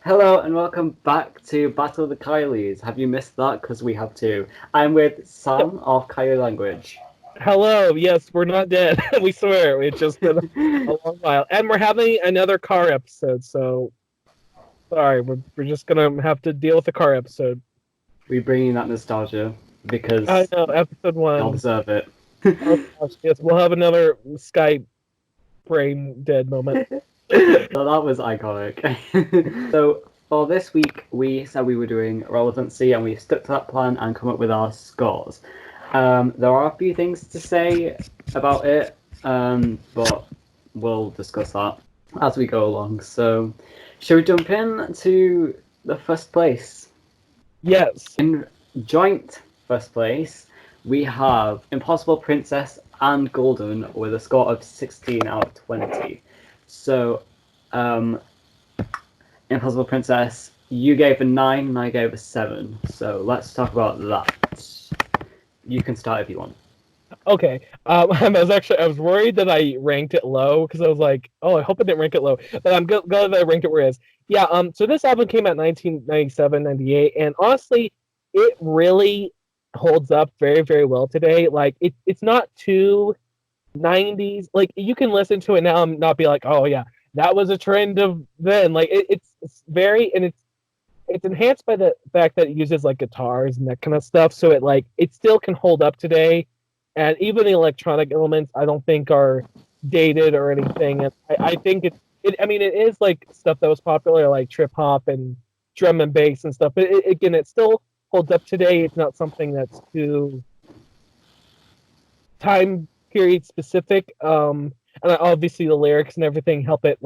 Hello and welcome back to Battle of the Kylies. Have you missed that? Because we have too. I'm with Sam of Kylie Language. Hello, yes, we're not dead. We swear. It's just been a long while. And we're having another car episode, so sorry, we're just gonna have to deal with the car episode. We bring in that nostalgia I because know, episode y'all one. deserve it. Oh gosh, yes, we'll have another Skype brain dead moment. So that was iconic. So for this week, we said we were doing relevancy, and we stuck to that plan and come up with our scores. There are a few things to say about it, but we'll discuss that as we go along. So, shall we jump in to the first place? Yes. In joint first place, we have Impossible Princess and Golden with a score of 16 out of 20. So, um, Impossible Princess, you gave a 9 and I gave a 7. So let's talk about that. You can start if you want. Okay. I was worried that I ranked it low because I was like, oh, I hope I didn't rank it low. But I'm glad that I ranked it where it is. Yeah. So this album came out in 1997, 98, and honestly, it really holds up very, very well today. Like it's not too 90s. Like you can listen to it now and not be like, oh yeah, that was a trend of then. Like it's very and it's enhanced by the fact that it uses like guitars and that kind of stuff. So it still can hold up today, and even the electronic elements I don't think are dated or anything. And I think it. I mean, it is like stuff that was popular like trip hop and drum and bass and stuff. But again, it still holds up today. It's not something that's too time period specific. And obviously the lyrics and everything help it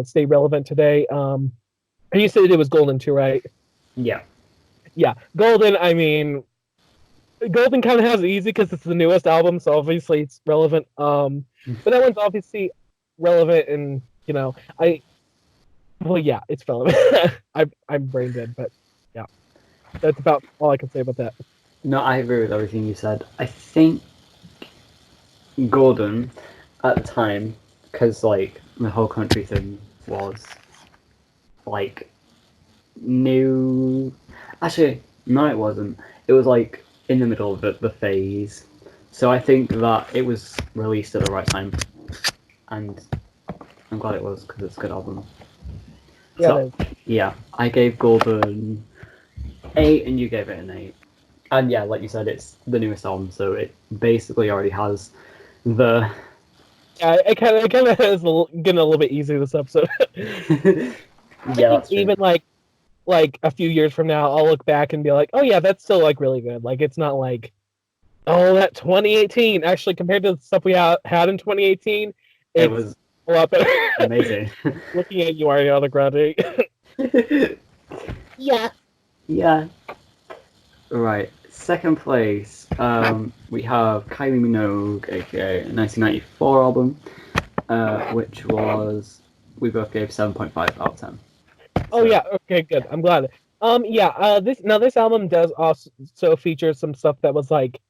stay relevant today. And you said it was Golden too, right? Yeah. Yeah, Golden. I mean, Golden kind of has it easy because it's the newest album, so obviously it's relevant. But that one's obviously relevant, and well, yeah, it's relevant. I'm brain dead, but yeah, that's about all I can say about that. No, I agree with everything you said. I think Gordon at the time, because like the whole country thing was like new. Actually, no, it wasn't. It was like in the middle of the phase. So I think that it was released at the right time, and I'm glad it was because it's a good album. Yeah, So yeah, I gave Golden 8, and you gave it an 8. And yeah, like you said, it's the newest album, so it basically already has the. yeah, it kind of is getting a little bit easier this episode. Yeah, I think that's true. even like a few years from now, I'll look back and be like, oh yeah, that's still like really good. Like it's not like oh that 2018 actually compared to the stuff we had in 2018, It it's was a lot better. amazing. Looking at you, Ariana Grande. Yeah. Yeah. Right. Second place, we have Kylie Minogue, aka 1994 album, which was we both gave 7.5 out of 10. Oh So yeah. Okay, good. I'm glad. Yeah. This album does also feature some stuff that was like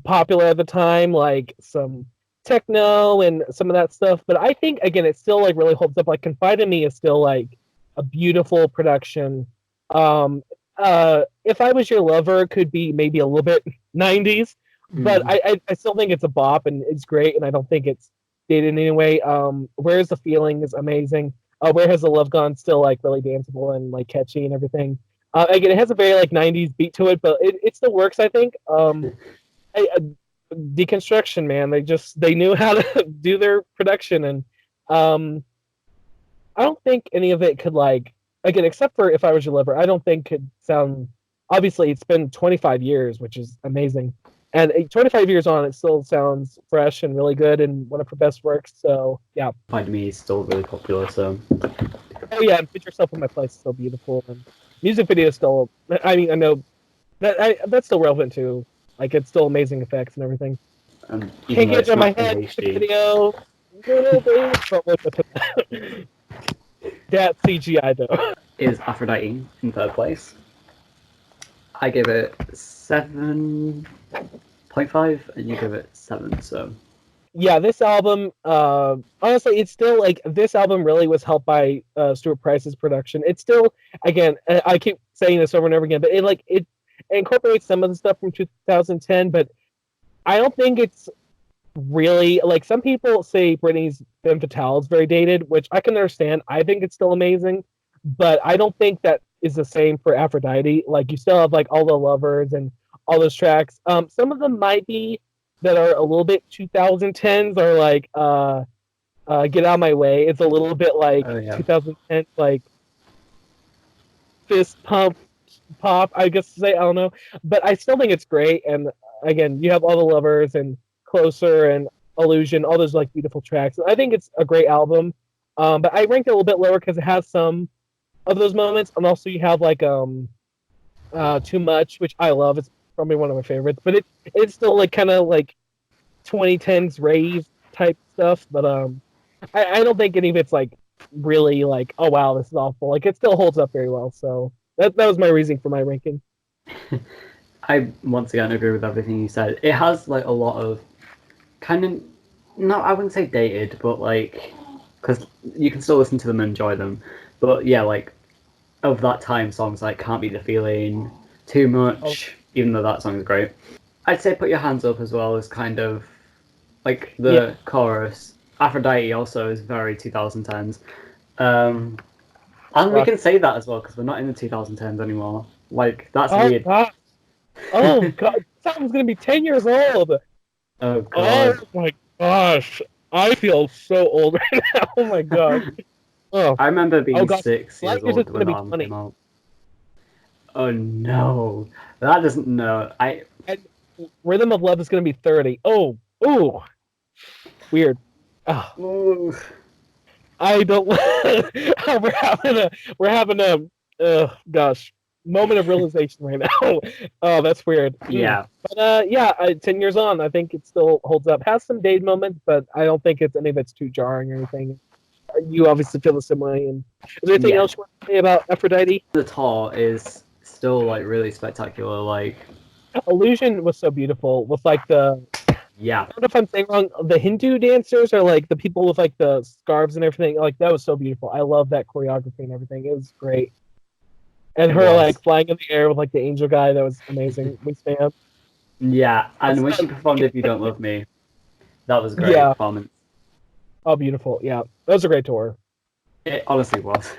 popular at the time, like some techno and some of that stuff. But I think again, it still like really holds up. Like Confide in Me is still like a beautiful production. If I Was Your Lover could be maybe a little bit 90s, but mm, I still think it's a bop and it's great, and I don't think it's dated in any way. Where's the Feeling is amazing. Where Has the Love Gone still like really danceable and like catchy and everything. Again, it has a very like 90s beat to it, but it still works, I think. Deconstruction, man. They knew how to do their production, and um, I don't think any of it could like again, except for If I Was Your Lover, I don't think could sound. Obviously, it's been 25 years, which is amazing, and 25 years on, it still sounds fresh and really good, and one of her best works. So yeah, Find Me is still really popular, so oh yeah, and Put Yourself in My Place is so beautiful, and music video is still. I mean, I know that's still relevant too. Like it's still amazing effects and everything. even Can't though get it it's on my not in head. Music HD, video. Little baby. But look at that. That CGI though. is Aphrodite in third place. I gave it 7.5, and you give it 7, so yeah, this album, honestly, it's still like this album really was helped by Stuart Price's production. It's still, again, I keep saying this over and over again, but it incorporates some of the stuff from 2010, but I don't think it's really like some people say Britney's Femme Fatale is very dated, which I can understand. I think it's still amazing, but I don't think that is the same for Aphrodite. Like you still have like all the lovers and all those tracks. Some of them might be that are a little bit 2010s or like Get Out of My Way. It's a little bit like Oh yeah. 2010 like fist pump pop, I guess to say. I don't know, but I still think it's great. And again, you have all the lovers and Closer and Illusion, all those like beautiful tracks. I think it's a great album. But I ranked it a little bit lower because it has some of those moments, and also you have like Too Much, which I love. It's probably one of my favorites, but it's still like kind of like 2010s rave type stuff. But I don't think any of it's like really like, oh wow, this is awful. Like it still holds up very well. So that was my reasoning for my ranking. I once again agree with everything you said. It has like a lot of kind of, no, I wouldn't say dated, but like, because you can still listen to them and enjoy them. But yeah, like of that time, songs like Can't Beat the Feeling, Too Oh, Much, even though that song is great. I'd say Put Your Hands Up as well is kind of like yeah. the chorus. Aphrodite also is very 2010s. Um, and we Rock. can say that as well because we're not in the 2010s anymore. Like, that's Oh weird. god. Oh god. This album's gonna be 10 years old. Oh, Oh God. my gosh. I feel so old right now. Oh my god. Oh. I remember Oh being gosh. 6 years 5 years is old gonna when the be album 20. came out. Oh, no. That doesn't know. And Rhythm of Love is gonna be 30. Oh, ooh. Weird. Oh, Ooh. I don't we're having a gosh moment of realization right now. Oh, that's weird. Yeah. But yeah, 10 years on, I think it still holds up. Has some dated moments, but I don't think it's any that's too jarring or anything. You obviously feel the same way. And is there anything Yeah. else you want to say about Aphrodite? The tour is still like really spectacular. Like, Illusion was so beautiful with like yeah. I don't know if I'm saying wrong. The Hindu dancers are like the people with like the scarves and everything. Like that was so beautiful. I love that choreography and everything. It was great. And It her like was. flying in the air with like the angel guy, that was amazing. Wingspan. Yeah. And when she Also, performed If You Don't Love Me, that was a great yeah. performance. Oh, beautiful. Yeah, that was a great tour. It honestly was.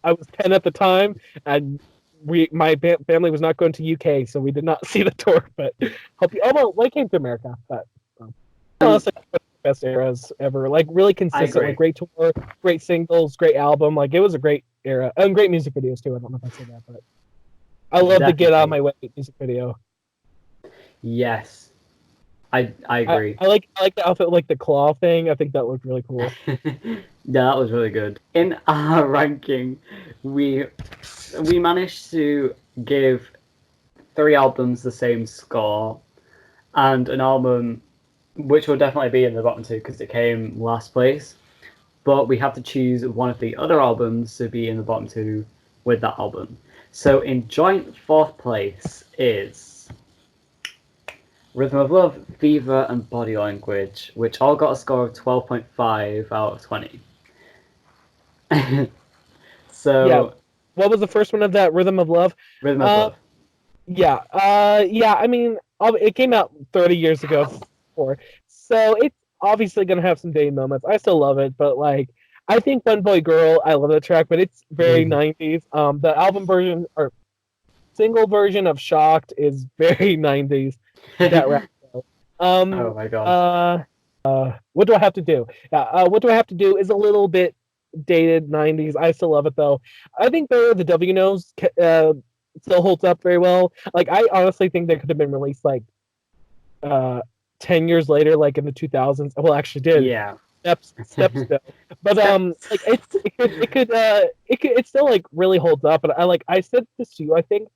I was 10 at the time, and family was not going to UK, so we did not see the tour. But hope you. Oh well, they came to America. But And honestly, one of the best eras ever. Like really I consistent. Like agree. great tour, great singles, great album. Like it was a great era and great music videos too. I don't know if I said that, but I love the Get Out of Definitely. My Way music video. Yes. I I, agree. I like I like the outfit, like the claw thing. I think that looked really cool. Yeah, that was really good. In our ranking, we we managed to give 3 albums the same score, and an album which will definitely be in the bottom 2 because it came last place. But we have to choose one of the other albums to be in the bottom 2 with that album. So in joint fourth place is Rhythm of Love, Fever, and Body Language, which all got a score of 12.5 out of 20. Yeah. So, What was the first one of that? Rhythm of Love. Rhythm of Uh, Love. yeah. Yeah. I mean, it came out 30 years ago, so it's obviously gonna have some dating moments. I still love it, but like, I think One Boy Girl, I love that track, but it's very 90s. The album version or single version of Shocked is very 90s. That rap. Though. Oh Um. my god. Uh. What do I have to do? Yeah. What do I have to do is a little bit dated 90s. I still love it though. I think the W Nose still holds up very well. Like I honestly think they could have been released like uh 10 years later, like in the 2000s. Well, actually did Yeah. steps still. But Steps. like it still like really holds up. And I said this to you. I think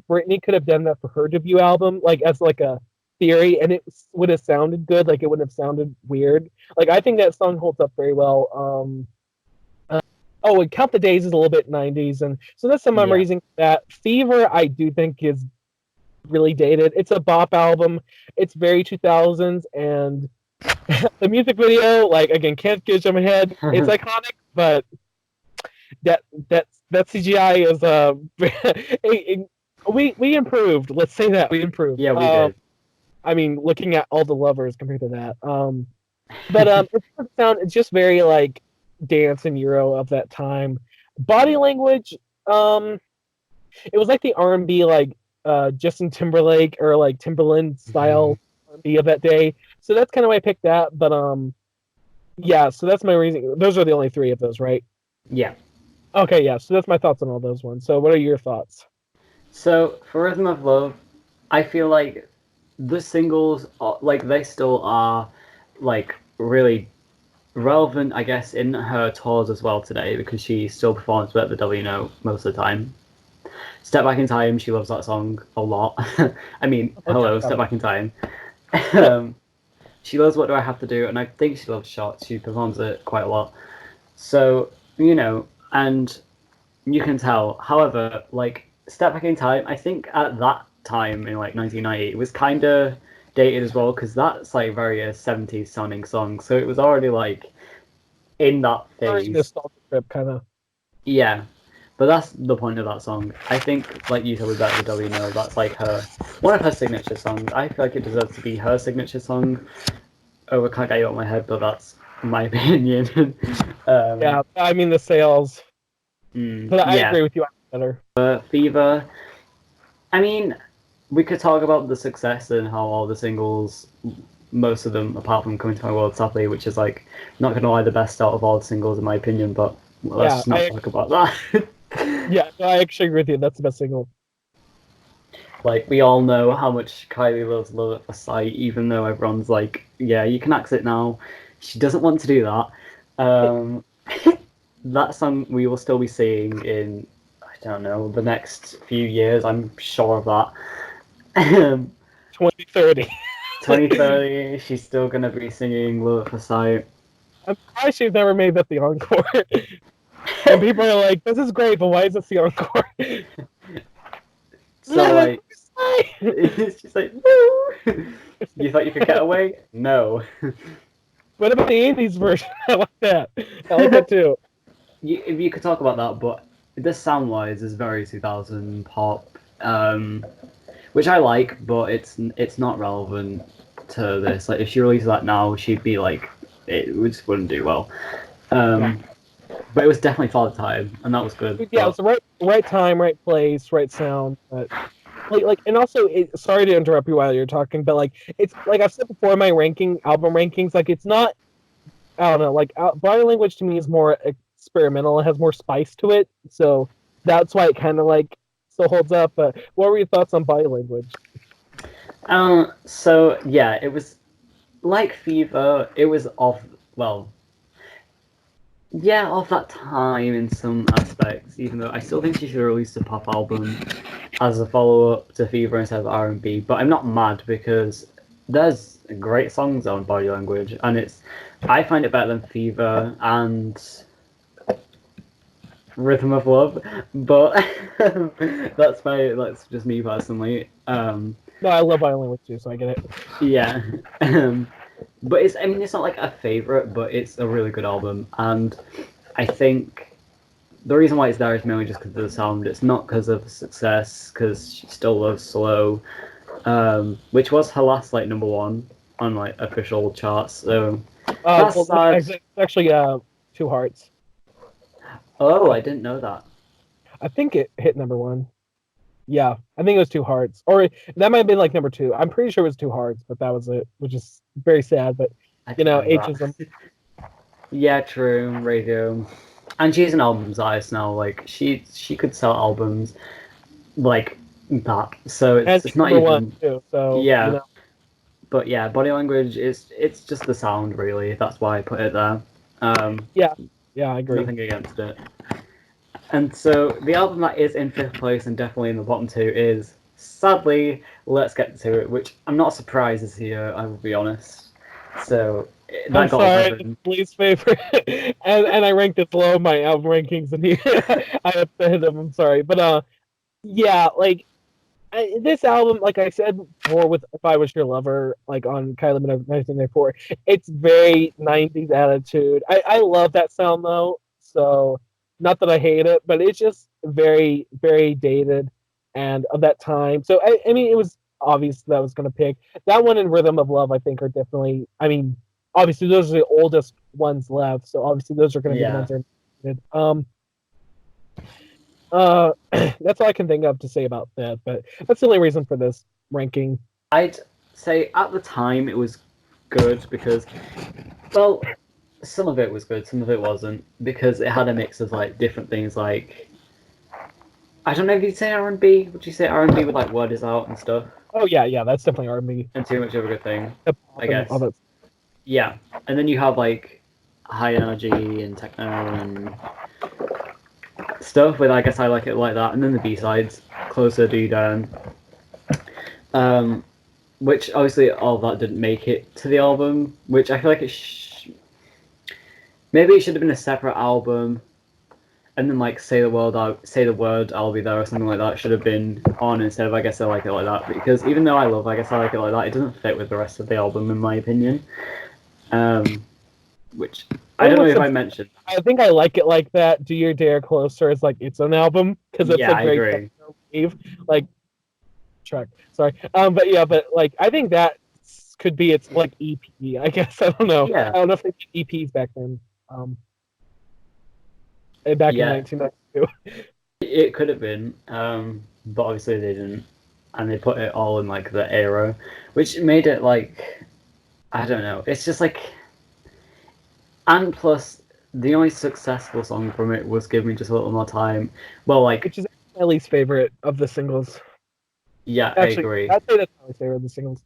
Britney could have done that for her debut album, like as like a theory, and it would have sounded good. Like it wouldn't have sounded weird. Like I think that song holds up very well. Oh, and Count the Days is a little bit 90s, and so that's some Yeah. reason that Fever I do think is really dated. It's a bop album. It's very 2000s, and The music video, like again, can't get it in my head. It's iconic, but that that CGI is we improved. Let's say that we improved. Yeah, we did. I mean, looking at all the lovers compared to that. But it doesn't sound. It's just very like dance and Euro of that time. Body language. It was like the R&B like Justin Timberlake or like Timberland style R&B of that day. So that's kind of why I picked that. But yeah. So that's my reason. Those are the only three of those, right? Yeah. Okay, yeah. So that's my thoughts on all those ones. So what are your thoughts? So for Rhythm of Love, I feel like the singles, like they still are, like really relevant, I guess, in her tours as well today because she still performs at the WNO most of the time. Step Back in Time, she loves that song a lot. I mean, hello, Step Back in Time. um, she loves What Do I Have to Do, and I think she loves Shots. She performs it quite a lot. So, and you can tell. However, like, Step Back in Time, I think at that time in like 1990, it was kind of dated as well because that's like very 70s sounding song. So it was already like in that Very phase. nostalgic trip, kind of. Yeah, but that's the point of that song. I think, like you said with Better the W Know, that's like one of her signature songs. I feel like it deserves to be her signature song. Oh, I can't get you out of my head, but that's my opinion. Yeah, I mean the sales. But I Yeah, agree with you. Better. Fever. I mean, we could talk about the success and how all the singles, most of them, apart from Coming to My World, sadly, which is like not gonna lie, the best out of all the singles in my opinion. But let's just not talk about that. Yeah, I actually agree with you. That's the best single. Like, we all know how much Kylie loves Love at First Sight, even though everyone's like, yeah, you can axe it now. She doesn't want to do that. That song we will still be seeing in, I don't know, the next few years. I'm sure of that. 2030. 2030, she's still going to be singing Love at First Sight. I'm surprised she's never made that the encore. And people are like, this is great, but why is this the encore? So, like, it's just like, no! You thought you could get away? No. What about the 80s version? I like that. I like that too. You could talk about that, but this sound-wise is very 2000 pop, which I like, but it's not relevant to this. Like, if she released that now, she'd be like, it just wouldn't do well. But it was definitely for the time, and that was good. Yeah, it was the right time, right place, right sound. But and also, sorry to interrupt you while you're talking, but like, it's like I've said before, my album rankings, like it's not. I don't know, like body language to me is more experimental. It has more spice to it, so that's why it kind of like still holds up. But what were your thoughts on body language? So yeah, it was like Fever. It was of that time in some aspects. Even though I still think she should have released a pop album as a follow-up to Fever instead of R&B. But I'm not mad because there's great songs on Body Language, and I find it better than Fever and Rhythm of Love. But that's just me personally. No, I love Body Language too, so I get it. Yeah. But it's not like a favorite, but it's a really good album, and I think the reason why it's there is mainly just because of the sound. It's not because of success, because she still loves Slow, which was her last like number one on like official charts. So that's sad. It's actually Two Hearts. Oh, I didn't know that. I think it hit number one. Yeah, I think it was Two Hearts, or that might have been like number two. I'm pretty sure it was Two Hearts, but that was it, which is very sad. But ageism. Yeah, true. Radio, and she's an albums artist now. Like she could sell albums like that. So it's not even one too. So yeah. But yeah, Body Language it's just the sound really. That's why I put it there. Yeah, I agree. Nothing against it. And so the album that is in fifth place and definitely in the bottom two is, sadly, Let's Get To It, which I'm not surprised is here, I will be honest. So that I'm got sorry, it's least favorite, and I ranked it below my album rankings, and I upset him. I'm sorry, but yeah, like this album, like I said before, with "If I Was Your Lover," like on Kylie Minogue 1994, it's very '90s attitude. I love that sound though, so not that I hate it, but it's just very very dated and of that time. So I mean, it was obvious that I was going to pick that one and "Rhythm of Love." I think are definitely. I mean, obviously those are the oldest ones left, so obviously those are going to be the ones that are needed. That's all I can think of to say about that, but that's the only reason for this ranking. I'd say at the time it was good because, well, some of it was good, some of it wasn't, because it had a mix of like different things. Like, I don't know if you'd say R&B. Would you say R&B with like "Word Is Out" and stuff? Oh yeah, that's definitely R&B. And "Too Much of a Good Thing," I And guess. all that. Yeah, and then you have like high energy and techno and stuff with "I Guess I Like It Like That," and then the B-sides, "Closer, Do You Down," which obviously all that didn't make it to the album, which I feel like maybe it should have been a separate album, and then like Say the Word, I'll Be There" or something like that should have been on instead of "I Guess I Like It Like That," because even though I love "I Guess I Like It Like That," it doesn't fit with the rest of the album in my opinion. Which I don't know if I mentioned. I think "I Like It Like That," "Do Your Dare Closer" is like its own album because it's I agree. Like track. Sorry. But like I think that could be its like EP. I guess I don't know. Yeah. I don't know if they did EPs back then. Back in 1992. It could have been, but obviously they didn't, and they put it all in like the era, which made it like, I don't know. It's just like, and plus the only successful song from it was "Give Me Just a Little More Time." Well, like, which is my least favorite of the singles. Yeah, actually, I agree. I'd say that's my favorite of the singles.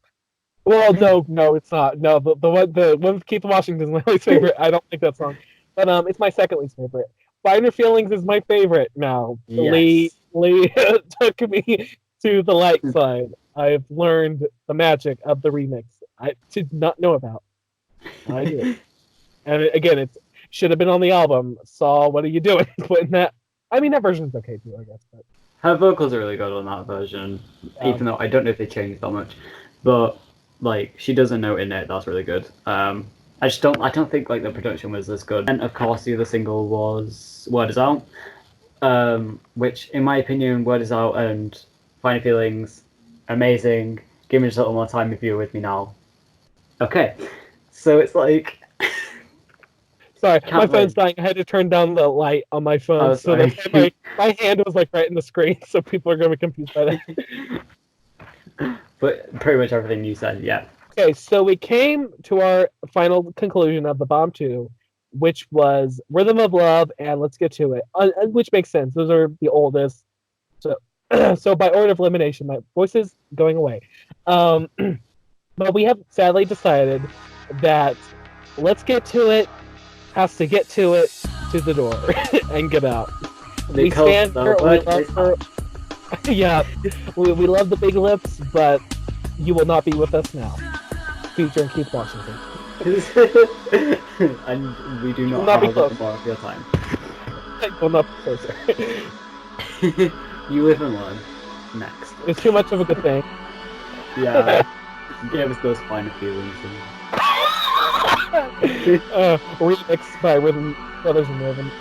Well, no, it's not. No, the one with Keith Washington is my least favorite. I don't like that song, but it's my second least favorite. "Finer Feelings" is my favorite now. Yes. Lee took me to the light side. I've learned the magic of the remix I did not know about. I did. And again, it should have been on the album. Saw, what are you doing? Putting that. I mean, that version's okay too, I guess. But her vocals are really good on that version, even though I don't know if they changed that much. But like, she does a note in it that's really good. I don't think like the production was as good. And of course, the other single was "Word Is Out," which, in my opinion, "Word Is Out" and "Finer Feelings," amazing. "Give Me Just a Little More Time If You're With Me Now." Okay, so it's like. Sorry, my phone's dying. I had to turn down the light on my phone, so that my hand was like right in the screen, so people are going to be confused by that. But pretty much everything you said, yeah. Okay, so we came to our final conclusion of the Bomb 2, which was "Rhythm of Love" and "Let's Get to It," which makes sense. Those are the oldest. So, so by order of elimination, my voice is going away. But we have sadly decided that "Let's Get to It" has to get to it to the door and get out. We stand here. We love her. Yeah, we love the big lips, but you will not be with us now. Featuring Keith Washington. And we do not have more of your time. Will not be closer. You live and learn. Next. It's too much of a good thing. Yeah. Give us those finer feelings. Remixed by Rhythm Brothers and Rhythm.